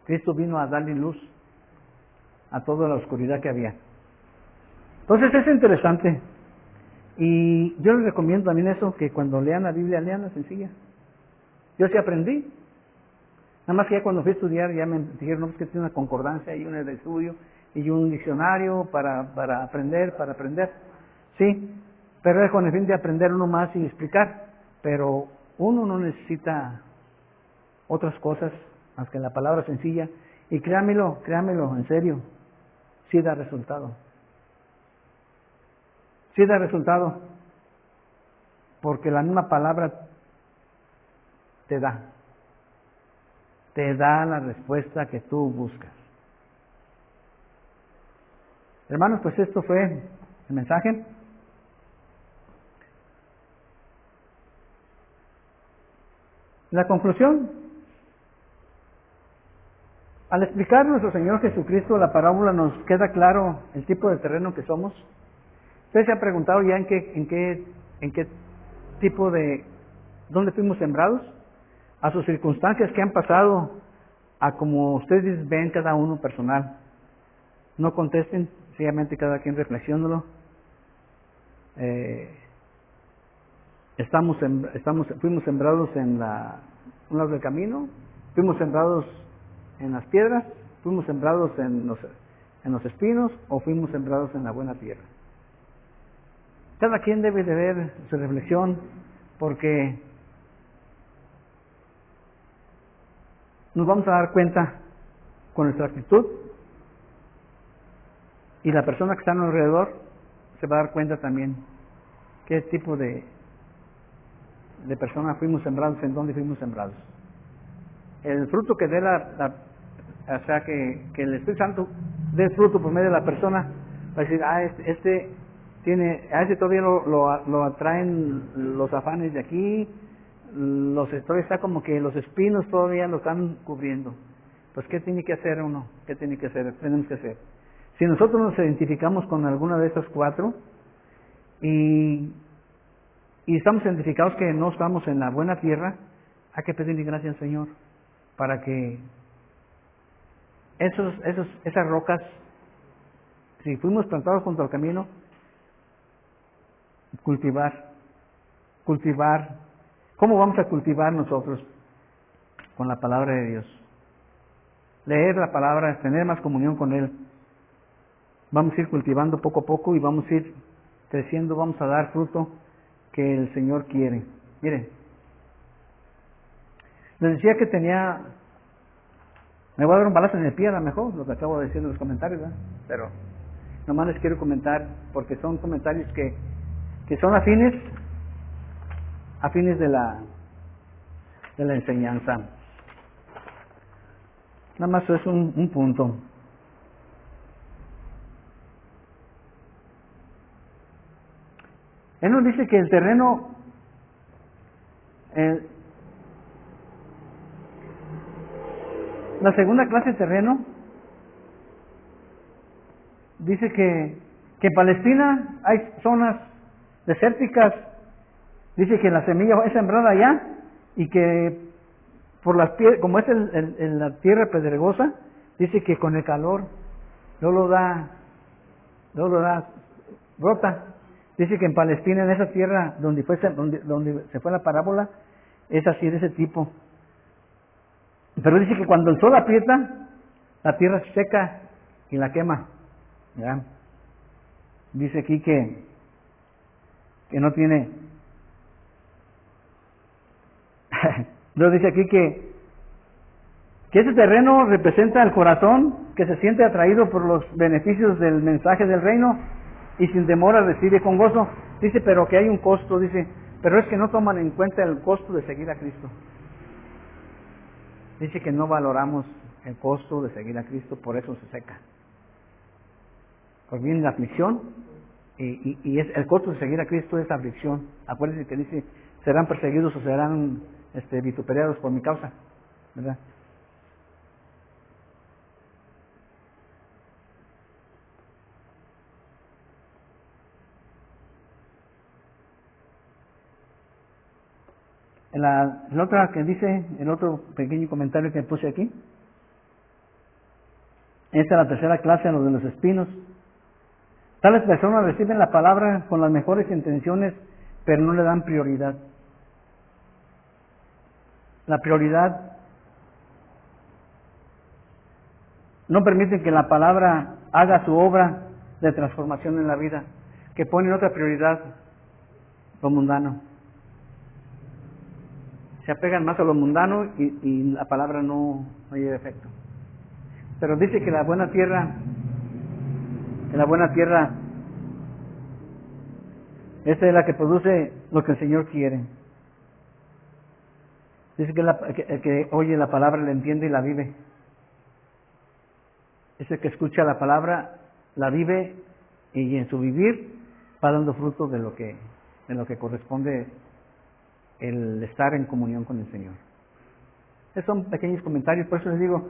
Cristo vino a darle luz a toda la oscuridad que había. Entonces es interesante. Y yo les recomiendo también eso, que cuando lean la Biblia, lean la sencilla. Yo sí aprendí. Nada más que ya cuando fui a estudiar, ya me dijeron, no, pues que tiene una concordancia y un de estudio y un diccionario para aprender. Sí, pero es con el fin de aprender uno más y explicar. Pero uno no necesita otras cosas más que la palabra sencilla. Y créamelo, en serio, sí da resultado. Sí da resultado, porque la misma palabra te da la respuesta que tú buscas. Hermanos, pues esto fue el mensaje. La conclusión: al explicar nuestro Señor Jesucristo la parábola, nos queda claro el tipo de terreno que somos. ¿Usted se ha preguntado ya en qué tipo de, dónde fuimos sembrados? A sus circunstancias que han pasado, a como ustedes ven cada uno personal. No contesten, sencillamente cada quien reflexiónalo. Fuimos sembrados en un lado del camino, fuimos sembrados en las piedras, fuimos sembrados en los espinos, o fuimos sembrados en la buena tierra. Cada quien debe de ver su reflexión, porque nos vamos a dar cuenta con nuestra actitud, y la persona que está a nuestro alrededor se va a dar cuenta también qué tipo de persona fuimos sembrados, en dónde fuimos sembrados. El fruto que dé o sea, que el Espíritu Santo dé fruto por medio de la persona, va a decir, a ese todavía lo atraen los afanes de aquí, todavía está como que los espinos todavía lo están cubriendo. Pues ¿qué tiene que hacer uno? ¿Qué tiene que hacer? Tenemos que hacer. Si nosotros nos identificamos con alguna de estas cuatro y estamos identificados que no estamos en la buena tierra, hay que pedirle gracias al Señor. para que esas rocas, si fuimos plantados junto al camino, cultivar. ¿Cómo vamos a cultivar nosotros? Con la palabra de Dios. Leer la palabra, tener más comunión con Él. Vamos a ir cultivando poco a poco y vamos a ir creciendo, vamos a dar fruto que el Señor quiere. Miren, les decía que me voy a dar un balazo en el pie a lo mejor, lo que acabo de decir en los comentarios, ¿verdad? Pero nomás les quiero comentar, porque son comentarios que son afines de la enseñanza. Nada más es un punto. Él nos dice que el terreno, la segunda clase de terreno, dice que en Palestina hay zonas desérticas. Dice que la semilla es sembrada allá y que como es en la tierra pedregosa, dice que con el calor no lo da, brota. Dice que en Palestina, en esa tierra donde se fue la parábola, es así, de ese tipo. Pero dice que cuando el sol aprieta, la tierra se seca y la quema. ¿Ya? Dice aquí que no tiene... Luego dice aquí que ese terreno representa el corazón que se siente atraído por los beneficios del mensaje del reino y sin demora recibe con gozo. Dice, pero que hay un costo, dice, pero es que no toman en cuenta el costo de seguir a Cristo. Dice que no valoramos el costo de seguir a Cristo, por eso se seca. Pues viene la aflicción y el costo de seguir a Cristo es aflicción. Acuérdense que dice, serán perseguidos o serán vituperados por mi causa, ¿verdad? La otra que dice, el otro pequeño comentario que puse aquí, esta es la tercera clase, lo de los espinos. Tales personas reciben la palabra con las mejores intenciones, pero no le dan prioridad. La prioridad no permite que la palabra haga su obra de transformación en la vida, que ponen otra prioridad, lo mundano. Se apegan más a lo mundano y la palabra no lleva efecto. Pero dice que la buena tierra, esta es la que produce lo que el Señor quiere. Dice que el que oye la palabra la entiende y la vive. Es el que escucha la palabra, la vive y en su vivir va dando fruto de lo que corresponde el estar en comunión con el Señor. Esos son pequeños comentarios, por eso les digo,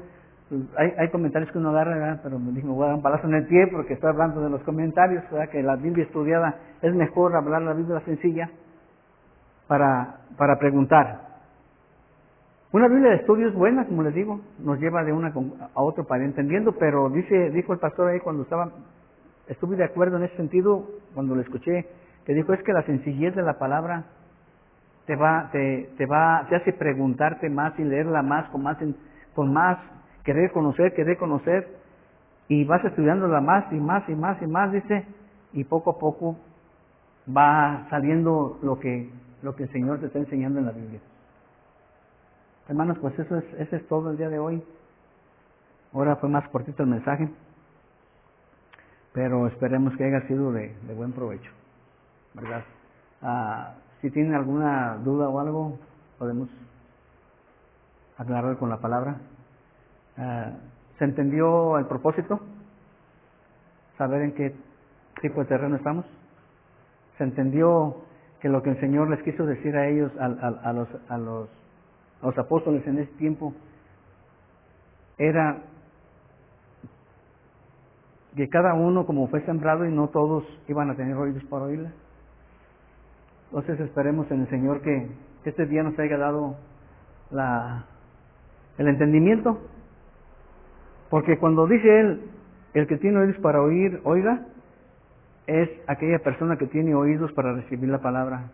hay comentarios que uno agarra, ¿verdad? Pero me voy a dar un balazo en el pie porque estoy hablando de los comentarios, ¿verdad? Que la Biblia estudiada es mejor hablar la Biblia sencilla para preguntar. Una Biblia de estudio es buena, como les digo, nos lleva de una a otro para ir entendiendo, pero dijo el pastor ahí cuando estuve de acuerdo en ese sentido, cuando lo escuché, que dijo, es que la sencillez de la palabra te hace preguntarte más y leerla más, con más, querer conocer, y vas estudiándola más y más y más y más, dice, y poco a poco va saliendo lo que el Señor te está enseñando en la Biblia. Hermanos, pues eso es todo el día de hoy. Ahora fue más cortito el mensaje, pero esperemos que haya sido de buen provecho, ¿verdad? Si tienen alguna duda o algo, podemos aclarar con la palabra. ¿Se entendió el propósito? ¿Saber en qué tipo de terreno estamos? ¿Se entendió que lo que el Señor les quiso decir a ellos, a los apóstoles en ese tiempo, era que cada uno como fue sembrado y no todos iban a tener oídos para oírla? Entonces esperemos en el Señor que este día nos haya dado El entendimiento. Porque cuando dice él, el que tiene oídos para oír, oiga, es aquella persona que tiene oídos para recibir la palabra.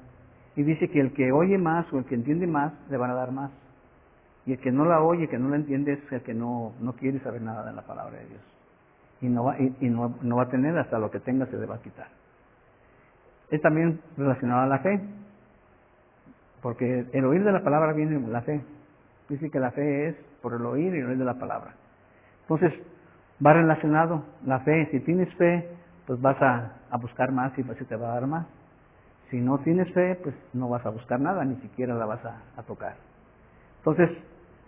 Y dice que el que oye más o el que entiende más, le van a dar más. Y el que no la oye, que no la entiende, es el que no quiere saber nada de la palabra de Dios. Y no va a tener, hasta lo que tenga se le va a quitar. Es también relacionado a la fe. Porque el oír de la palabra viene de la fe. Dice que la fe es por el oír y el oír de la palabra. Entonces, va relacionado la fe. Si tienes fe, pues vas a buscar más y pues se te va a dar más. Si no tienes fe, pues no vas a buscar nada, ni siquiera la vas a tocar. Entonces,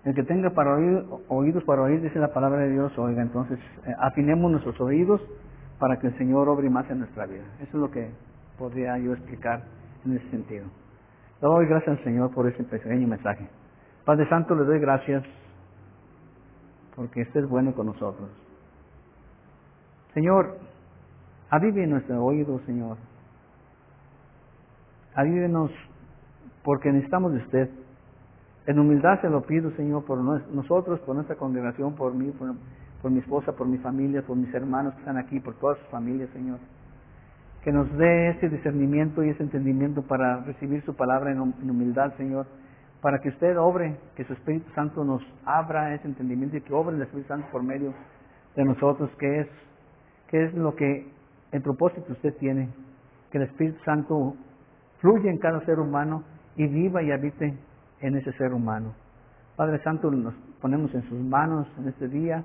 el que tenga para oír, oídos para oír, dice la palabra de Dios, oiga. Entonces, afinemos nuestros oídos para que el Señor obre más en nuestra vida. Eso es lo que podría yo explicar en ese sentido. Le doy gracias al Señor por ese pequeño mensaje. Padre Santo, le doy gracias porque usted es bueno con nosotros. Señor, avive nuestro oído, Señor. Avívenos porque necesitamos de usted. En humildad se lo pido, Señor, por nosotros, por nuestra congregación, por mí, por mi esposa, por mi familia, por mis hermanos que están aquí, por todas sus familias, Señor. Que nos dé ese discernimiento y ese entendimiento para recibir su palabra en humildad, Señor. Para que usted obre, que su Espíritu Santo nos abra ese entendimiento y que obre el Espíritu Santo por medio de nosotros, que es lo que el propósito usted tiene. Que el Espíritu Santo fluya en cada ser humano y viva y habite en ese ser humano. Padre Santo, nos ponemos en sus manos en este día.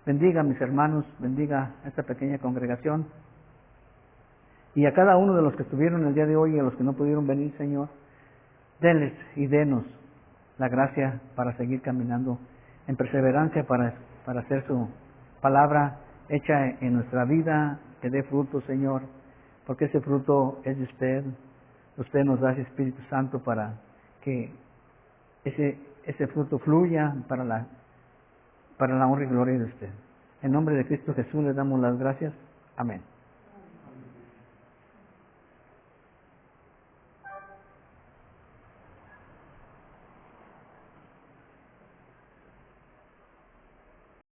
Bendiga a mis hermanos, bendiga a esta pequeña congregación. Y a cada uno de los que estuvieron el día de hoy y a los que no pudieron venir, Señor, denles y denos la gracia para seguir caminando en perseverancia para hacer su palabra hecha en nuestra vida, que dé fruto, Señor, porque ese fruto es de usted. Usted nos da ese Espíritu Santo para que ese fruto fluya para la honra y gloria de usted. En nombre de Cristo Jesús le damos las gracias. Amén.